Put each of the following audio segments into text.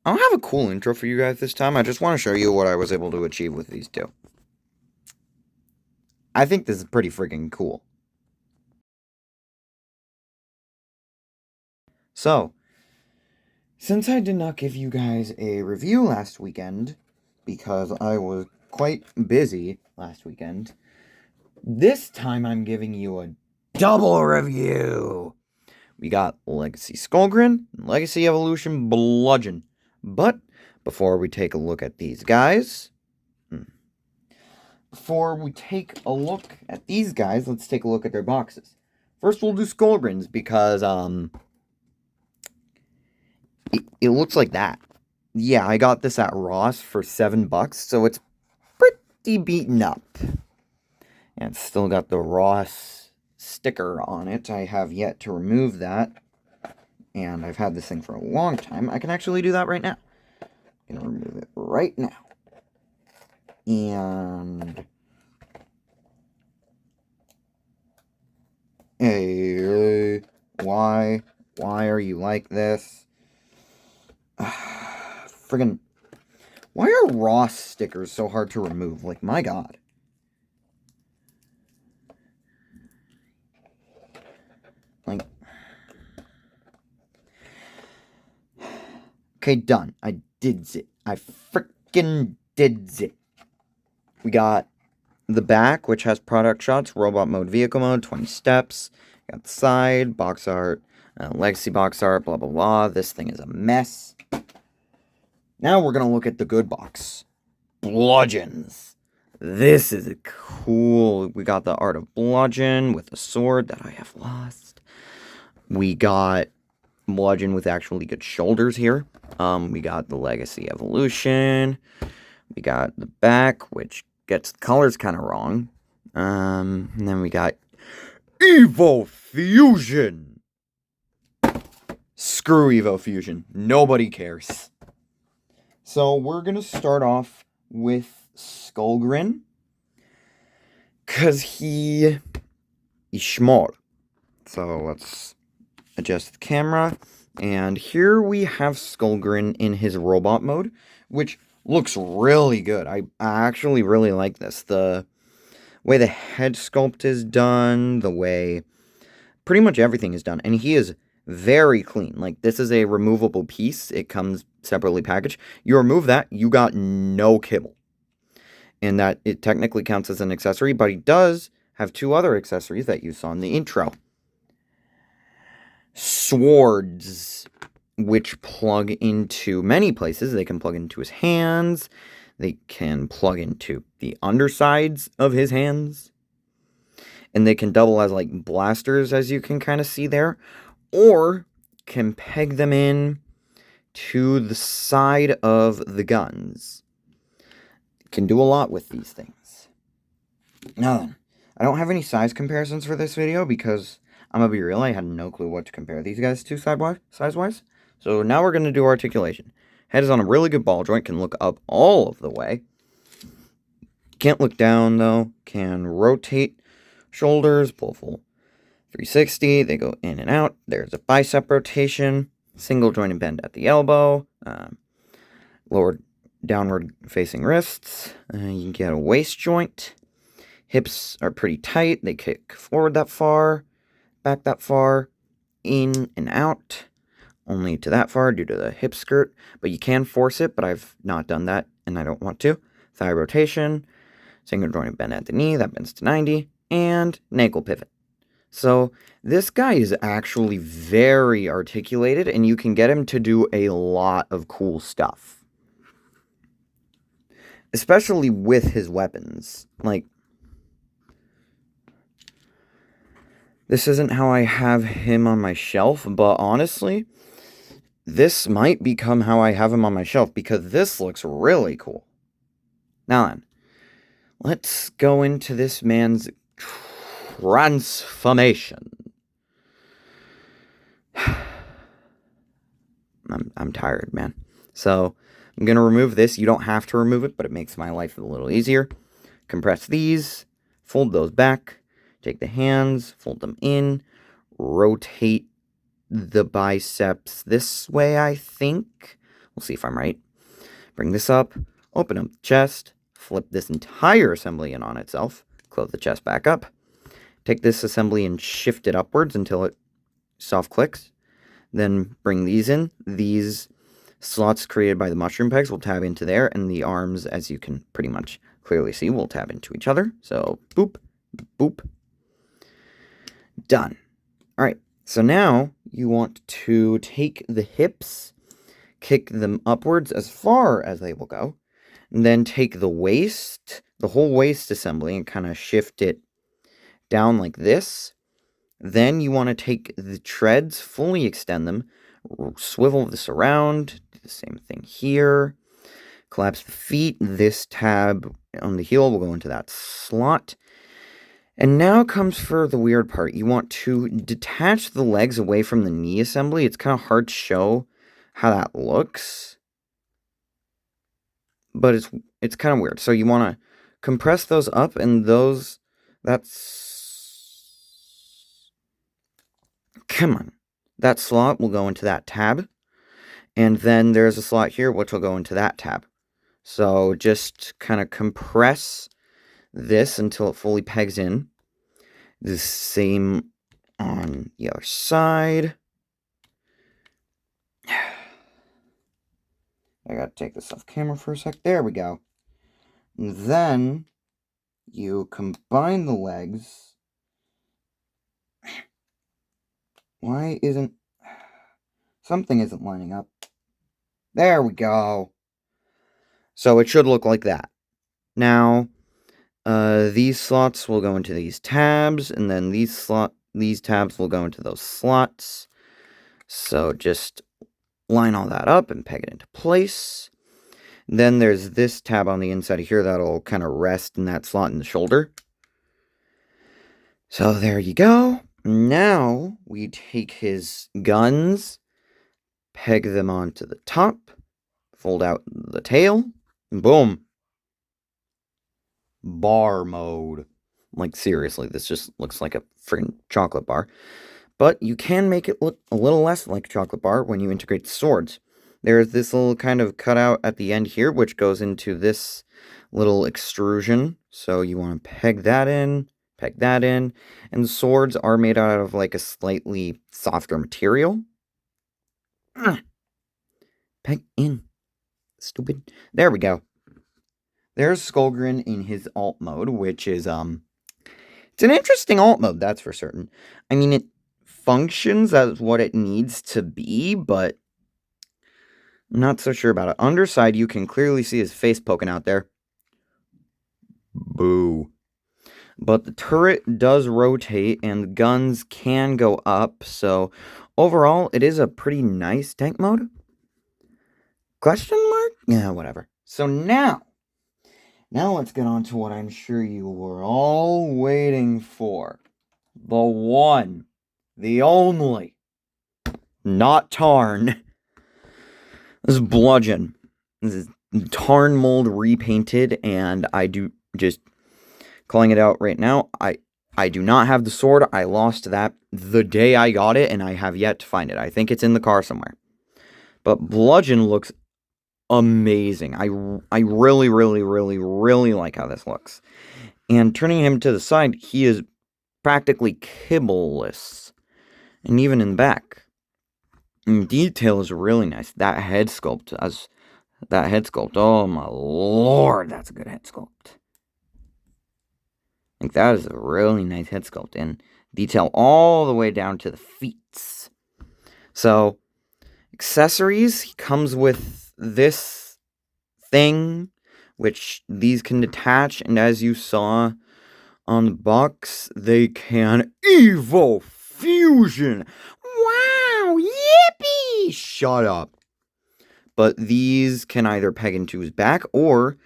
I don't have a cool intro for you guys this time. I just want to show you what I was able to achieve with these two. I think this is pretty freaking cool. So, since I did not give you guys a review last weekend, because I was quite busy last weekend, this time I'm giving you a double review. We got Legacy Skullgrin and Legacy Evolution Bludgeon. But before we take a look at these guys, let's take a look at their boxes. First, we'll do Skullgrins because it looks like that. Yeah, I got this at Ross for $7, so it's pretty beaten up. And it's still got the Ross sticker on it. I have yet to remove that. And I've had this thing for a long time. I can actually do that right now. I'm going to remove it right now. And... Hey, why are you like this? Friggin', why are Ross stickers so hard to remove? Like, my god. Like, okay, done. I did it. I frickin' did it. We got the back, which has product shots, robot mode, vehicle mode, 20 steps. Got the side, box art, legacy box art, blah, blah, blah. This thing is a mess. Now we're going to look at the good box. Bludgeons. This is cool. We got the art of Bludgeon with a sword that I have lost. We got Bludgeon with actually good shoulders here. We got the Legacy Evolution. We got the back, which gets the colors kind of wrong. And then we got Evo Fusion. Screw Evo Fusion. Nobody cares. So we're going to start off with Skullgrin. Because he's small. So let's adjust the camera. And here we have Skullgrin in his robot mode, which looks really good. I actually really like this. The way the head sculpt is done, the way pretty much everything is done. And he is very clean. Like, this is a removable piece. It comes separately packaged. You remove that, you got no kibble. And that it technically counts as an accessory, but he does have two other accessories that you saw in the intro. Swords, which plug into many places. They can plug into his hands. They can plug into the undersides of his hands. And they can double as, like, blasters, as you can kind of see there. Or can peg them in to the side of the guns. Can do a lot with these things. Now then, I don't have any size comparisons for this video because, I'm going to be real, I had no clue what to compare these guys to size-wise. So now we're going to do articulation. Head is on a really good ball joint, can look up all of the way. Can't look down, though. Can rotate shoulders, pull full 360. They go in and out. There's a bicep rotation. Single jointed bend at the elbow. Lower downward facing wrists. You can get a waist joint. Hips are pretty tight. They kick forward that far, back that far, in and out. Only to that far due to the hip skirt. But you can force it, but I've not done that, and I don't want to. Thigh rotation. Single jointed bend at the knee. That bends to 90. And an ankle pivot. So this guy is actually very articulated, and you can get him to do a lot of cool stuff. Especially with his weapons. Like, this isn't how I have him on my shelf, but honestly, this might become how I have him on my shelf, because this looks really cool. Now then, let's go into this man's transformation. I'm tired, man. So, I'm going to remove this. You don't have to remove it, but it makes my life a little easier. Compress these, fold those back, take the hands, fold them in, rotate the biceps this way, I think. We'll see if I'm right. Bring this up, open up the chest, flip this entire assembly in on itself, close the chest back up, take this assembly and shift it upwards until it soft clicks, then bring these in. These slots created by the mushroom pegs will tab into there, and the arms, as you can pretty much clearly see, will tab into each other. So, boop, boop, done. All right, so now you want to take the hips, kick them upwards as far as they will go, and then take the waist, the whole waist assembly, and kind of shift it down like this. Then you want to take the treads, fully extend them, swivel this around, do the same thing here, collapse the feet. This tab on the heel will go into that slot. And now comes for the weird part. You want to detach the legs away from the knee assembly. It's kind of hard to show how that looks, but it's kind of weird. So you want to compress those up, and come on, that slot will go into that tab, and then there's a slot here which will go into that tab. So just kind of compress this until it fully pegs in. The same on the other side. I gotta take this off camera for a sec. There we go. And then you combine the legs. Why isn't... something isn't lining up. There we go. So it should look like that. Now, these slots will go into these tabs, and then these tabs will go into those slots. So just line all that up and peg it into place. Then there's this tab on the inside of here that'll kind of rest in that slot in the shoulder. So there you go. Now we take his guns, peg them onto the top, fold out the tail, and boom. Bar mode. Like, seriously, this just looks like a freaking chocolate bar. But you can make it look a little less like a chocolate bar when you integrate the swords. There's this little kind of cutout at the end here, which goes into this little extrusion. So you want to peg that in, and swords are made out of like a slightly softer material. Peg in. Stupid. There we go. There's Skullgrin in his alt mode, which is, it's an interesting alt mode, that's for certain. I mean, it functions as what it needs to be, but I'm not so sure about it. Underside, you can clearly see his face poking out there. Boo. But the turret does rotate, and the guns can go up, so overall, it is a pretty nice tank mode. Question mark? Yeah, whatever. So now let's get on to what I'm sure you were all waiting for. The one, the only, not Tarn. This is Bludeon. This is Tarn mold repainted, and I do just calling it out right now. I do not have the sword. I lost that the day I got it, and I have yet to find it. I think it's in the car somewhere. But Bludeon looks amazing. I really, really, really, really like how this looks. And turning him to the side, he is practically kibbleless. And even in the back. And detail is really nice. That head sculpt, oh my lord, that's a good head sculpt. Like, that is a really nice head sculpt. And detail all the way down to the feet. So, accessories, he comes with this thing, which these can detach, and as you saw on the box, they can Evo Fusion. Wow, yippee! Shut up. But these can either peg into his back, or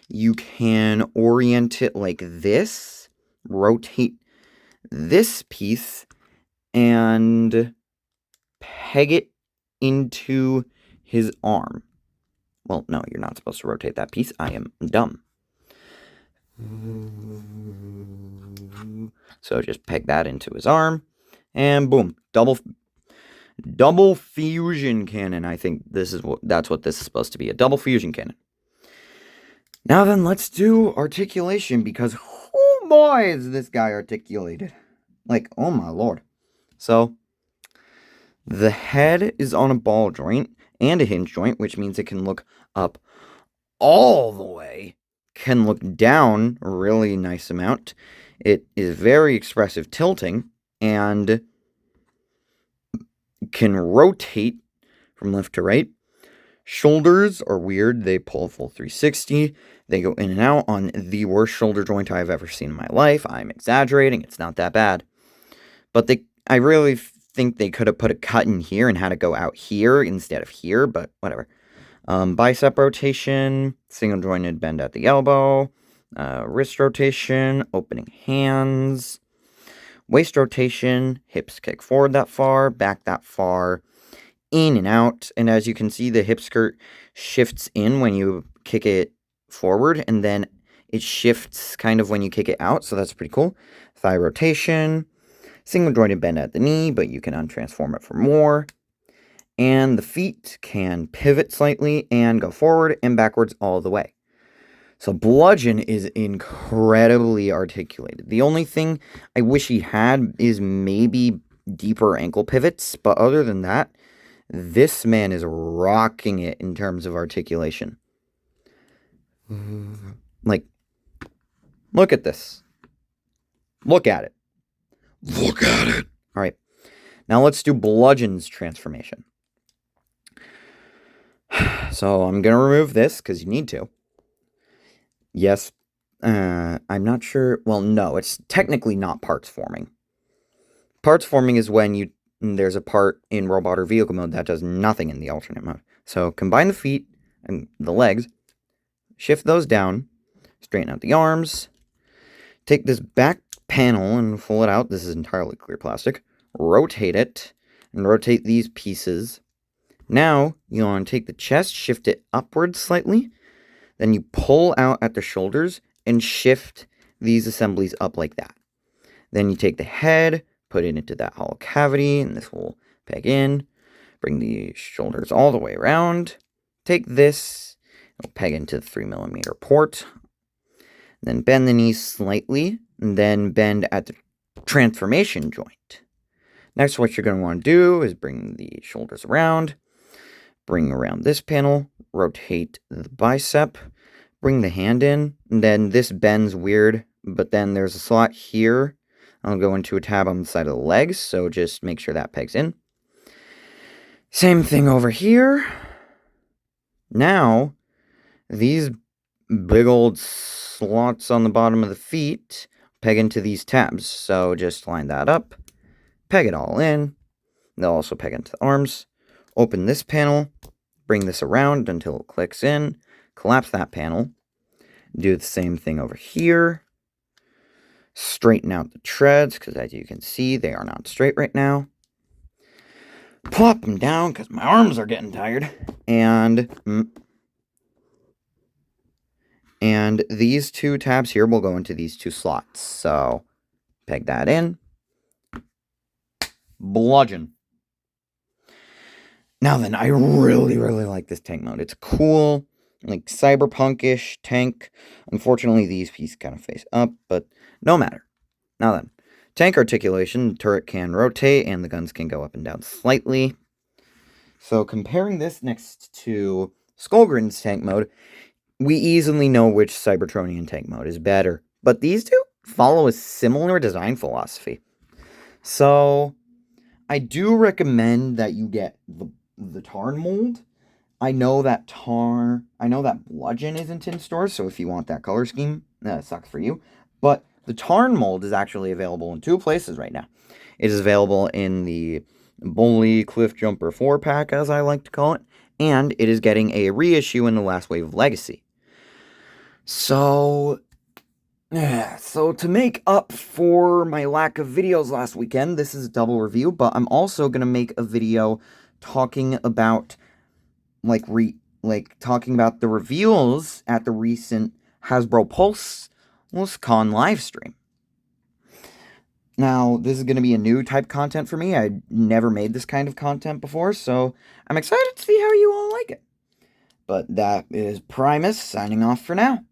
you can orient it like this, rotate this piece, and peg it into his arm. Well, no, you're not supposed to rotate that piece. I am dumb. So just peg that into his arm, and boom, Double fusion cannon. I think that's what this is supposed to be. A double fusion cannon. Now then, let's do articulation, because oh boy is this guy articulated. Like, oh my lord. So, the head is on a ball joint and a hinge joint, which means it can look up all the way, can look down a really nice amount. It is very expressive tilting, and can rotate from left to right. Shoulders are weird. They pull a full 360. They go in and out on the worst shoulder joint I've ever seen in my life. I'm exaggerating. It's not that bad. But I really think they could have put a cut in here and had it go out here instead of here, but whatever. Bicep rotation, single jointed bend at the elbow, wrist rotation, opening hands, waist rotation, hips kick forward that far, back that far, in and out. And as you can see, the hip skirt shifts in when you kick it forward, and then it shifts kind of when you kick it out, so that's pretty cool. Thigh rotation, single jointed bend at the knee, but you can untransform it for more. And the feet can pivot slightly and go forward and backwards all the way. So Bludgeon is incredibly articulated. The only thing I wish he had is maybe deeper ankle pivots, but other than that, this man is rocking it in terms of articulation. Like, look at this. Look at it. Look at it. All right. Now let's do Bludgeon's transformation. So I'm going to remove this because you need to. Yes, I'm not sure. Well, no, it's technically not parts forming. Parts forming is when there's a part in robot or vehicle mode that does nothing in the alternate mode. So combine the feet and the legs, shift those down, straighten out the arms, take this back panel and pull it out. This is entirely clear plastic. Rotate it, and rotate these pieces. Now, you want to take the chest, shift it upwards slightly, then you pull out at the shoulders and shift these assemblies up like that. Then you take the head, put it into that hollow cavity, and this will peg in. Bring the shoulders all the way around. Take this, it'll peg into the 3mm port. Then bend the knees slightly, and then bend at the transformation joint. Next, what you're going to want to do is bring the shoulders around. Bring around this panel, rotate the bicep, bring the hand in, and then this bends weird, but then there's a slot here. I'll go into a tab on the side of the legs, so just make sure that pegs in. Same thing over here. Now, these big old slots on the bottom of the feet peg into these tabs, so just line that up, peg it all in. They'll also peg into the arms. Open this panel, bring this around until it clicks in, collapse that panel, do the same thing over here, straighten out the treads, because as you can see, they are not straight right now, plop them down, because my arms are getting tired, and these two tabs here will go into these two slots, so peg that in, Bludgeon. Now then, I really, really like this tank mode. It's cool, like cyberpunkish tank. Unfortunately, these pieces kind of face up, but no matter. Now then, tank articulation, the turret can rotate and the guns can go up and down slightly. So comparing this next to Skullgrin's tank mode, we easily know which Cybertronian tank mode is better. But these two follow a similar design philosophy. So I do recommend that you get the Tarn mold. I know that Bludgeon isn't in stores, so if you want that color scheme, that sucks for you. But the Tarn mold is actually available in two places right now. It is available in the Bully Cliff Jumper 4-pack, as I like to call it, and it is getting a reissue in the Last Wave of Legacy. So to make up for my lack of videos last weekend, this is a double review, but I'm also going to make a video talking about talking about the reveals at the recent Hasbro PulseCon livestream. Now, this is going to be a new type content for me. I never made this kind of content before, so I'm excited to see how you all like it. But that is Primus signing off for now.